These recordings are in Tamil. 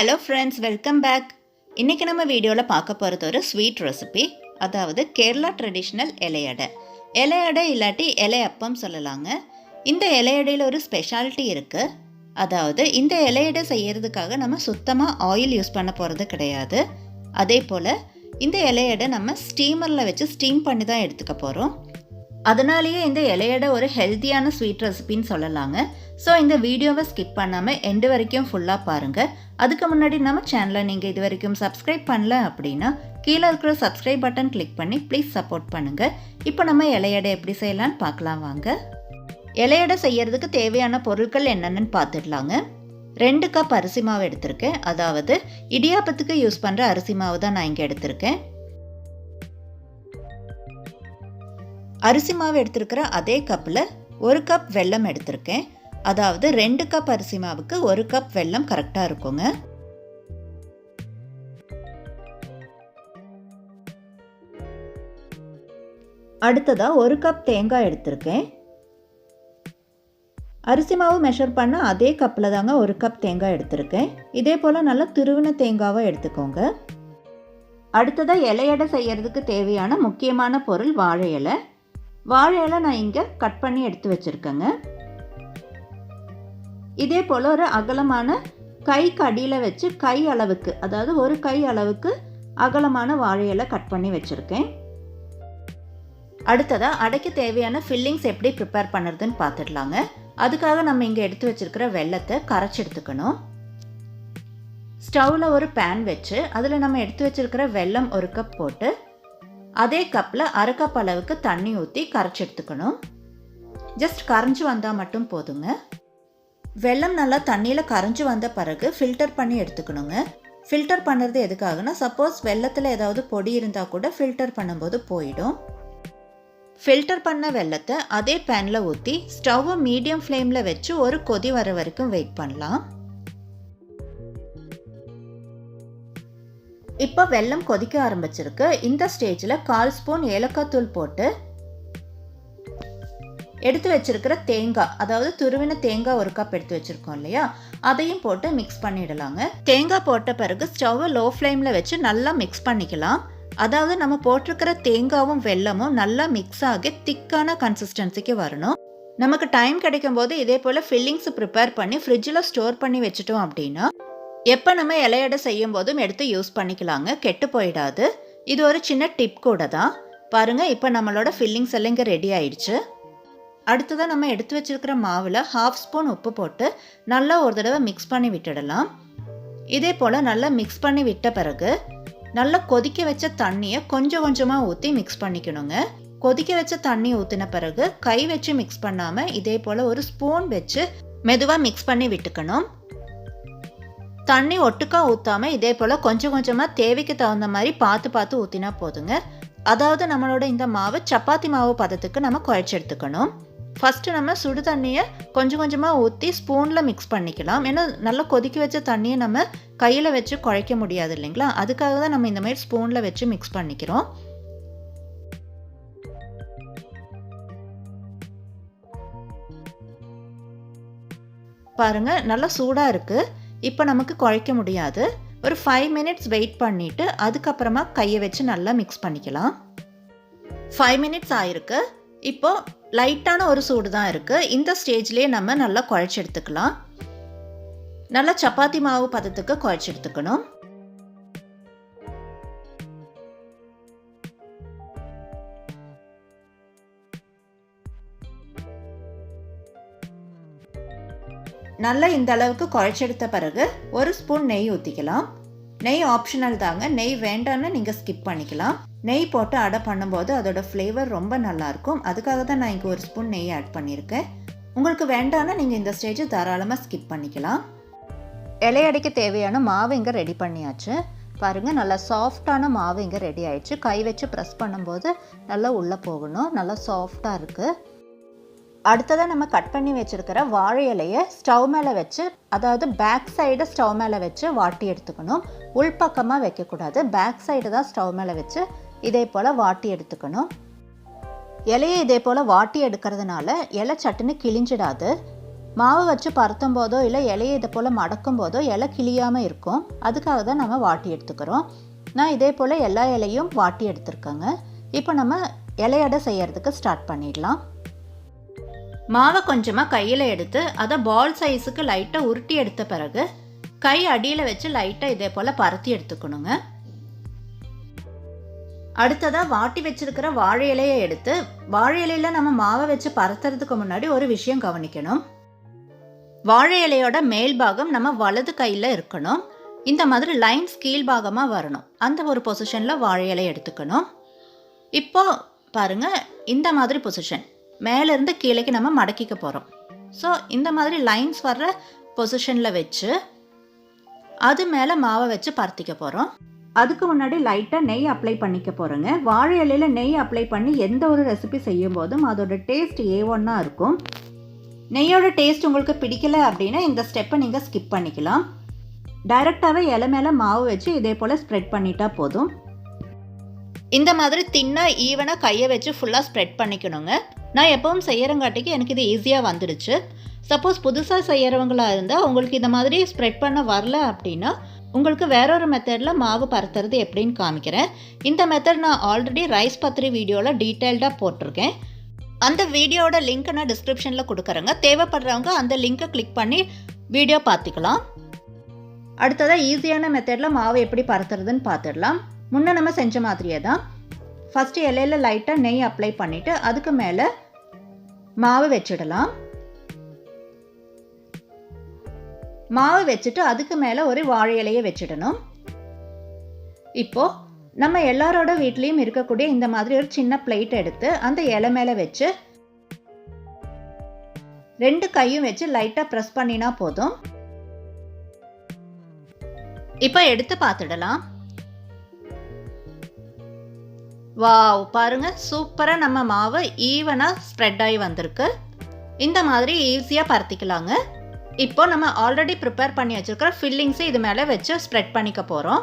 Hello friends, welcome back. இன்றைக்கி நம்ம வீடியோவில் பார்க்க போகிறது ஒரு ஸ்வீட் ரெசிபி, அதாவது கேரளா ட்ரெடிஷ்னல் இலையடை. இலையடை இல்லாட்டி இலையப்பம் சொல்லலாங்க. இந்த இலையடையில் ஒரு ஸ்பெஷாலிட்டி இருக்குது. அதாவது இந்த இலையடை செய்கிறதுக்காக நம்ம சுத்தமாக ஆயில் யூஸ் பண்ண போகிறது கிடையாது. அதே போல் இந்த இலையடை நம்ம ஸ்டீமரில் வச்சு ஸ்டீம் பண்ணி தான் எடுத்துக்க போகிறோம். அதனாலேயே இந்த இலையடை ஒரு ஹெல்த்தியான ஸ்வீட் ரெசிபின்னு சொல்லலாங்க. ஸோ இந்த வீடியோவை ஸ்கிப் பண்ணாமல் எண்டு வரைக்கும் ஃபுல்லாக பாருங்கள். அதுக்கு முன்னாடி நம்ம சேனலை நீங்கள் இது வரைக்கும் சப்ஸ்கிரைப் பண்ணல அப்படின்னா கீழே இருக்கிற சப்ஸ்கிரைப் பட்டன் கிளிக் பண்ணி ப்ளீஸ் சப்போர்ட் பண்ணுங்கள். இப்போ நம்ம இலையடை எப்படி செய்யலான்னு பார்க்கலாம் வாங்க. இலையடை செய்யறதுக்கு தேவையான பொருட்கள் என்னென்னு பார்த்துடலாங்க. 2 கப் அரிசி மாவு எடுத்திருக்கேன். அதாவது இடியாப்பத்துக்கு யூஸ் பண்ணுற அரிசி மாவு தான் நான் இங்கே எடுத்திருக்கேன். அரிசி மாவு எடுத்திருக்கிற அதே கப்பில் 1 கப் வெல்லம் எடுத்திருக்கேன். அதாவது 2 கப் அரிசி மாவுக்கு 1 கப் வெல்லம் கரெக்டாக இருக்குங்க. அடுத்ததாக 1 கப் தேங்காய் எடுத்திருக்கேன். அரிசி மாவு மெஷர் பண்ண அதே கப்பில் தாங்க 1 கப் தேங்காய் எடுத்திருக்கேன். இதே போல் நல்லா துருவின தேங்காவை எடுத்துக்கோங்க. அடுத்ததாக இலையடை செய்யறதுக்கு தேவையான முக்கியமான பொருள் வாழை இலை. வாழை இலை நான் இங்கே கட் பண்ணி எடுத்து வச்சுருக்கேங்க. இதே போல் ஒரு அகலமான கைக்கு அடியில் வச்சு கை அளவுக்கு, அதாவது ஒரு கை அளவுக்கு அகலமான வாழை இலை கட் பண்ணி வச்சுருக்கேன். அடுத்ததாக அடைக்கு தேவையான ஃபில்லிங்ஸ் எப்படி ப்ரிப்பேர் பண்ணுறதுன்னு பார்த்துடலாங்க. அதுக்காக நம்ம இங்கே எடுத்து வச்சுருக்கிற வெல்லத்தை கரைச்சி எடுத்துக்கணும். ஸ்டவ்வில் ஒரு பேன் வச்சு அதில் நம்ம எடுத்து வச்சுருக்கிற வெல்லம் 1 கப் போட்டு அதே கப்பில் 1/2 கப் அளவுக்கு தண்ணி ஊற்றி கரைச்சி எடுத்துக்கணும். ஜஸ்ட் கரைஞ்சி வந்தால் மட்டும் போதுங்க. வெல்லம் நல்லா தண்ணியில் கரைஞ்சி வந்த பிறகு ஃபில்டர் பண்ணி எடுத்துக்கணுங்க. ஃபில்டர் பண்ணுறது எதுக்காகனா, சப்போஸ் வெல்லத்தில் ஏதாவது பொடி இருந்தால் கூட ஃபில்டர் பண்ணும்போது போயிடும். ஃபில்டர் பண்ண வெல்லத்தை அதே பேனில் ஊற்றி ஸ்டவ்வை மீடியம் ஃப்ளேமில் வச்சு ஒரு கொதி வர வரைக்கும் வெயிட் பண்ணலாம். இப்போ வெல்லம் கொதிக்க ஆரம்பிச்சிருக்கு. இந்த ஸ்டேஜில் 1/4 ஸ்பூன் ஏலக்காய் தூள் போட்டு எடுத்து வச்சிருக்கிற தேங்காய், அதாவது துருவின தேங்காய் 1 கப் எடுத்து வச்சிருக்கோம் இல்லையா, அதையும் போட்டு மிக்ஸ் பண்ணிடலாங்க. தேங்காய் போட்ட பிறகு ஸ்டவ்வை லோ ஃப்ளேமில் வச்சு நல்லா மிக்ஸ் பண்ணிக்கலாம். அதாவது நம்ம போட்டிருக்கிற தேங்காவும் வெல்லமும் நல்லா மிக்ஸ் ஆகி திக்கான கன்சிஸ்டன்சிக்கு வரணும். நமக்கு டைம் கிடைக்கும் போது இதே போல் ஃபில்லிங்ஸ் ப்ரிப்பேர் பண்ணி ஃப்ரிட்ஜில் ஸ்டோர் பண்ணி வச்சுட்டோம் அப்படின்னா எப்போ நம்ம இலையடை செய்யும் போதும் எடுத்து யூஸ் பண்ணிக்கலாங்க, கெட்டு போயிடாது. இது ஒரு சின்ன டிப் கூட தான். பாருங்கள், இப்போ நம்மளோட ஃபில்லிங்ஸ் எல்லாம் இங்கே ரெடி ஆயிடுச்சு. அடுத்ததாக நம்ம எடுத்து வச்சுருக்கிற மாவில் 1/2 ஸ்பூன் உப்பு போட்டு நல்லா ஒரு தடவை மிக்ஸ் பண்ணி விட்டுடலாம். இதே போல் நல்லா மிக்ஸ் பண்ணி விட்ட பிறகு நல்லா கொதிக்க வச்ச தண்ணியை கொஞ்சம் கொஞ்சமாக ஊற்றி மிக்ஸ் பண்ணிக்கணுங்க. கொதிக்க வச்ச தண்ணி ஊற்றின பிறகு கை வச்சு மிக்ஸ் பண்ணாமல் இதே போல் ஒரு ஸ்பூன் வச்சு மெதுவாக மிக்ஸ் பண்ணி விட்டுக்கணும். தண்ணி ஒட்டுக்கா ஊற்றாமல் இதே போல் கொஞ்சம் கொஞ்சமாக தேவைக்கு தகுந்த மாதிரி பார்த்து பார்த்து ஊற்றினா போதுங்க. அதாவது நம்மளோட இந்த மாவு சப்பாத்தி மாவு பதத்துக்கு நம்ம குழைச்சி எடுத்துக்கணும். ஃபஸ்ட்டு நம்ம சுடு தண்ணியை கொஞ்சம் கொஞ்சமாக ஊற்றி ஸ்பூனில் மிக்ஸ் பண்ணிக்கலாம். ஏன்னா நல்லா கொதிக்க வச்ச தண்ணியை நம்ம கையில் வச்சு குழைக்க முடியாது இல்லைங்களா, அதுக்காக தான் நம்ம இந்த மாதிரி ஸ்பூனில் வச்சு மிக்ஸ் பண்ணிக்கிறோம். பாருங்கள், நல்லா சூடாக இருக்குது. இப்போ நமக்கு குழைக்க முடியாது. ஒரு 5 மினிட்ஸ் வெயிட் பண்ணிவிட்டு அதுக்கப்புறமா கையை வச்சு நல்லா மிக்ஸ் பண்ணிக்கலாம். 5 மினிட்ஸ் ஆயிருக்கு. இப்போது லைட்டான ஒரு சூடு தான் இருக்குது. இந்த ஸ்டேஜ்லேயே நம்ம நல்லா குழைச்சி எடுத்துக்கலாம். நல்லா சப்பாத்தி மாவு பதத்துக்கு குழைச்சி எடுத்துக்கணும். நல்லா இந்த அளவுக்கு குழைச்செடுத்த பிறகு 1 ஸ்பூன் நெய் ஊற்றிக்கலாம். நெய் ஆப்ஷனல் தாங்க, நெய் வேண்டான்னு நீங்கள் ஸ்கிப் பண்ணிக்கலாம். நெய் போட்டு அடை பண்ணும்போது அதோட ஃப்ளேவர் ரொம்ப நல்லாயிருக்கும். அதுக்காக தான் நான் இங்கே 1 ஸ்பூன் நெய் ஆட் பண்ணியிருக்கேன். உங்களுக்கு வேண்டான்னா நீங்கள் இந்த ஸ்டேஜ் தாராளமாக ஸ்கிப் பண்ணிக்கலாம். இலையடைக்கு தேவையான மாவு இங்கே ரெடி பண்ணியாச்சு. பாருங்கள், நல்லா சாஃப்டான மாவு இங்கே ரெடி ஆயிடுச்சு. கை வச்சு ப்ரெஸ் பண்ணும்போது நல்லா உள்ளே போகணும். நல்லா சாஃப்டாக இருக்குது. அடுத்ததாக நம்ம கட் பண்ணி வச்சுருக்கிற வாழை இலையை ஸ்டவ் மேலே வச்சு, அதாவது பேக் சைடு ஸ்டவ் மேலே வச்சு வாட்டி எடுத்துக்கணும். உள்பக்கமாக வைக்கக்கூடாது, பேக் சைடு தான் ஸ்டவ் மேலே வச்சு இதே போல் வாட்டி எடுத்துக்கணும். இலையை இதே போல் வாட்டி எடுக்கிறதுனால இலை சட்டுன்னு கிழிஞ்சிடாது. மாவு வச்சு பருத்தும் போதோ இல்லை இலையை இதை போல் மடக்கும் போதோ இலை கிளியாமல் இருக்கும். அதுக்காக தான் நம்ம வாட்டி எடுத்துக்கிறோம். நான் இதே போல் எல்லா இலையும் வாட்டி எடுத்துருக்கேங்க. இப்போ நம்ம இலையடை செய்யறதுக்கு ஸ்டார்ட் பண்ணிடலாம். மாவை கொஞ்சமாக கையில் எடுத்து அதை பால் சைஸுக்கு லைட்டாக உருட்டி எடுத்த பிறகு கை அடியில் வச்சு லைட்டாக இதே போல் பருத்தி எடுத்துக்கணுங்க. அடுத்ததாக வாட்டி வச்சிருக்கிற வாழை இலையை எடுத்து வாழை இலையில் நம்ம மாவை வச்சு பருத்துறதுக்கு முன்னாடி ஒரு விஷயம் கவனிக்கணும். வாழை இலையோட மேல் பாகம் நம்ம வலது கையில் இருக்கணும். இந்த மாதிரி லைன்ஸ் கீழ்பாகமாக வரணும். அந்த ஒரு பொசிஷனில் வாழை இலை எடுத்துக்கணும். இப்போ பாருங்கள், இந்த மாதிரி பொசிஷன் மேலேருந்து கீழேக்கு நம்ம மடக்கிக்க போகிறோம். ஸோ இந்த மாதிரி லைன்ஸ் வர்ற பொசிஷனில் வச்சு அது மேலே மாவை வச்சு பருத்திக்க போகிறோம். அதுக்கு முன்னாடி லைட்டாக நெய் அப்ளை பண்ணிக்க போகிறோங்க. வாழை இலையில் நெய் அப்ளை பண்ணி எந்த ஒரு ரெசிபி செய்யும் போதும் அதோட டேஸ்ட் A1 இருக்கும். நெய்யோட டேஸ்ட் உங்களுக்கு பிடிக்கல அப்படின்னா இந்த ஸ்டெப்பை நீங்கள் ஸ்கிப் பண்ணிக்கலாம். டைரெக்டாகவே இலை மேலே மாவு வச்சு இதே போல் ஸ்ப்ரெட் பண்ணிட்டா போதும். இந்த மாதிரி தின்னாக ஈவனாக கையை வச்சு ஃபுல்லாக ஸ்ப்ரெட் பண்ணிக்கணுங்க. நான் எப்பவும் செய்கிறங்காட்டிக்கு எனக்கு இது ஈஸியாக வந்துடுச்சு. சப்போஸ் புதுசாக செய்கிறவங்களாக இருந்தால் உங்களுக்கு இந்த மாதிரி ஸ்ப்ரெட் பண்ண வரல அப்படின்னா உங்களுக்கு வேறொரு மெத்தடில் மாவு பருத்துறது எப்படின்னு காமிக்கிறேன். இந்த மெத்தட் நான் ஆல்ரெடி ரைஸ் பத்திரி வீடியோவில் டீட்டெயில்டாக போட்டிருக்கேன். அந்த வீடியோட லிங்க் நான் டிஸ்கிரிப்ஷனில் கொடுக்குறேங்க. தேவைப்படுறவங்க அந்த லிங்க்கை கிளிக் பண்ணி வீடியோ பார்த்துக்கலாம். அடுத்ததாக ஈஸியான மெத்தடில் மாவு எப்படி பருத்துறதுன்னு பார்த்துடலாம். முன்னே நம்ம செஞ்ச மாதிரியே தான். ஃபஸ்ட்டு இலையில் லைட்டாக நெய் அப்ளை பண்ணிவிட்டு அதுக்கு மேலே மாவு வச்சிடலாம். மாவு வச்சுட்டு அதுக்கு மேலே ஒரு வாழை இலையை வச்சிடணும். இப்போது நம்ம எல்லாரோட வீட்லேயும் இருக்கக்கூடிய இந்த மாதிரி ஒரு சின்ன பிளேட் எடுத்து அந்த இலை மேலே வச்சு 2 கையும் வச்சு லைட்டாக ப்ரெஸ் பண்ணினா போதும். இப்போ எடுத்து பார்த்துடலாம். வாவ், பாருங்க, சூப்பராக நம்ம மாவு ஈவனாக ஸ்ப்ரெட் ஆகி வந்திருக்கு. இந்த மாதிரி ஈஸியாக பருத்திக்கலாங்க. இப்போ நம்ம ஆல்ரெடி ப்ரிப்பேர் பண்ணி வச்சுருக்கிற ஃபில்லிங்ஸை இது மேலே வச்சு ஸ்ப்ரெட் பண்ணிக்க போகிறோம்.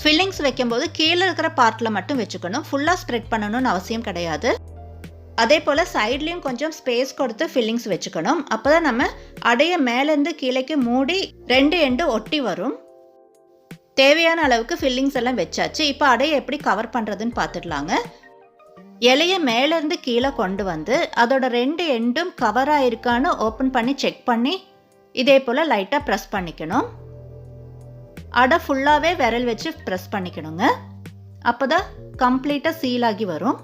ஃபில்லிங்ஸ் வைக்கும்போது கீழே இருக்கிற பார்ட்டில் மட்டும் வச்சுக்கணும். ஃபுல்லாக ஸ்ப்ரெட் பண்ணணும்னு அவசியம் கிடையாது. அதே போல் சைட்லேயும் கொஞ்சம் ஸ்பேஸ் கொடுத்து ஃபில்லிங்ஸ் வச்சுக்கணும். அப்போ தான் நம்ம அடைய மேலேருந்து கீழேக்கு மூடி 2 எண்டு ஒட்டி வரும். தேவையான அளவுக்கு ஃபில்லிங்ஸ் எல்லாம் வச்சாச்சு. இப்போ அடையை எப்படி கவர் பண்ணுறதுன்னு பார்த்துடலாங்க. இலையை மேலேருந்து கீழே கொண்டு வந்து அதோட 2 எண்டும் கவர் ஆகிருக்கான்னு ஓப்பன் பண்ணி செக் பண்ணி இதே போல் லைட்டாக ப்ரெஸ் பண்ணிக்கணும். அடை ஃபுல்லாகவே விரல் வச்சு ப்ரெஸ் பண்ணிக்கணுங்க. அப்போ தான் கம்ப்ளீட்டாக சீல் ஆகி வரும்.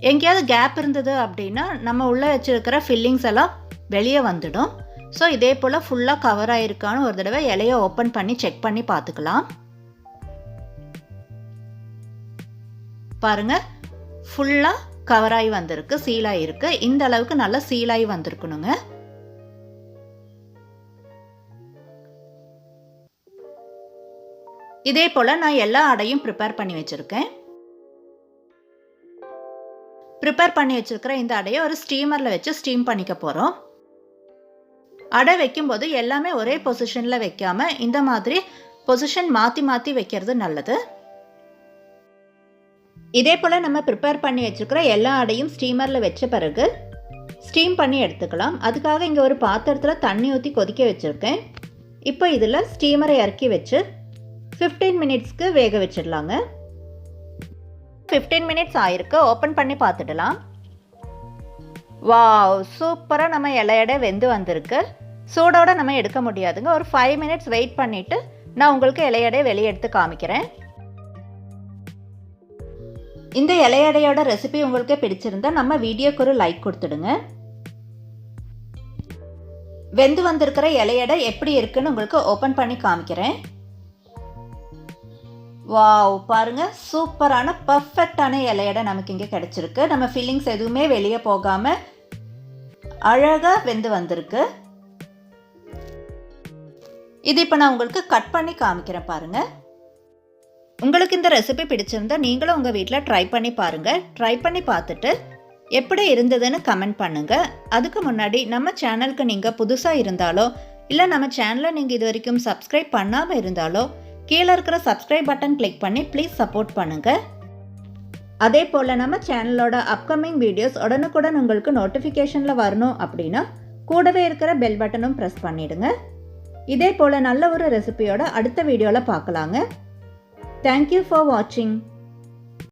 எங்கேயாவது கேப் இருந்தது அப்படின்னா நம்ம உள்ளே வச்சுருக்கிற ஃபில்லிங்ஸ் எல்லாம் வெளியே வந்துடும். ஸோ இதே போல் ஃபுல்லாக கவர் ஆகிருக்கான்னு ஒரு தடவை இலையை ஓப்பன் பண்ணி செக் பண்ணி பார்த்துக்கலாம். பாருங்கள், ஃபுல்லாக கவர் ஆகி வந்திருக்கு, சீலாகி இருக்கு. இந்த அளவுக்கு நல்லா சீலாகி வந்திருக்கணுங்க. இதே போல் நான் எல்லா அடையும் ப்ரிப்பேர் பண்ணி வச்சுருக்கேன். ப்ரிப்பேர் பண்ணி வச்சுருக்கிற இந்த அடையை ஒரு ஸ்டீமரில் வச்சு ஸ்டீம் பண்ணிக்க போகிறோம். அடை வைக்கும்போது எல்லாமே ஒரே பொசிஷனில் வைக்காமல் இந்த மாதிரி பொசிஷன் மாற்றி மாற்றி வைக்கிறது நல்லது. இதே போல் நம்ம ப்ரிப்பேர் பண்ணி வச்சுருக்கிற எல்லா அடையும் ஸ்டீமரில் வச்ச பிறகு ஸ்டீம் பண்ணி எடுத்துக்கலாம். அதுக்காக இங்கே ஒரு பாத்திரத்தில் தண்ணி ஊற்றி கொதிக்க வச்சுருக்கேன். இப்போ இதில் ஸ்டீமரை இறக்கி வச்சு 15 மினிட்ஸ்க்கு வேக வச்சிடலாங்க. 15 மினிட்ஸ் ஆயிருக்கு. ஓப்பன் பண்ணி பார்த்துடலாம். வாவ், சூப்பராக நம்ம இலையடை வெந்து வந்திருக்கு. சூடோடு நம்ம எடுக்க முடியாதுங்க. ஒரு 5 மினிட்ஸ் வெயிட் பண்ணிவிட்டு நான் உங்களுக்கு இலையடை வெளியே எடுத்து காமிக்கிறேன். இந்த இலையடையோட ரெசிபி உங்களுக்கு பிடிச்சிருந்தா நம்ம வீடியோக்கு ஒரு லைக் கொடுத்துடுங்க. வெந்து வந்திருக்கிற இலையடை எப்படி இருக்குன்னு உங்களுக்கு ஓப்பன் பண்ணி காமிக்கிறேன். வாவ், பாருங்க, சூப்பரான பர்ஃபெக்டான இலையடை நமக்கு இங்கே கிடைச்சிருக்கு. நம்ம ஃபில்லிங்ஸ் எதுவுமே வெளியே போகாமல் அழகாக வெந்து வந்திருக்கு. இது இப்போ நான் உங்களுக்கு கட் பண்ணி காமிக்கிறேன் பாருங்க. உங்களுக்கு இந்த ரெசிபி பிடிச்சிருந்தா நீங்களும் உங்கள் வீட்டில் ட்ரை பண்ணி பாருங்கள். ட்ரை பண்ணி பார்த்துட்டு எப்படி இருந்ததுன்னு கமெண்ட் பண்ணுங்கள். அதுக்கு முன்னாடி நம்ம சேனலுக்கு நீங்கள் புதுசாக இருந்தாலோ இல்லை நம்ம சேனலை நீங்கள் இது வரைக்கும் சப்ஸ்கிரைப் பண்ணாமல் இருந்தாலோ கீழே இருக்கிற சப்ஸ்கிரைப் பட்டன் கிளிக் பண்ணி ப்ளீஸ் சப்போர்ட் பண்ணுங்கள். அதே போல் நம்ம சேனலோட அப்கமிங் வீடியோஸ் உடனுக்குடன் உங்களுக்கு நோட்டிஃபிகேஷனில் வரணும் அப்படின்னா கூடவே இருக்கிற பெல் பட்டனும் ப்ரெஸ் பண்ணிவிடுங்க. இதே போல் நல்ல ஒரு ரெசிபியோட அடுத்த வீடியோவில் பார்க்கலாங்க. தேங்க்யூ ஃபார் வாட்சிங்.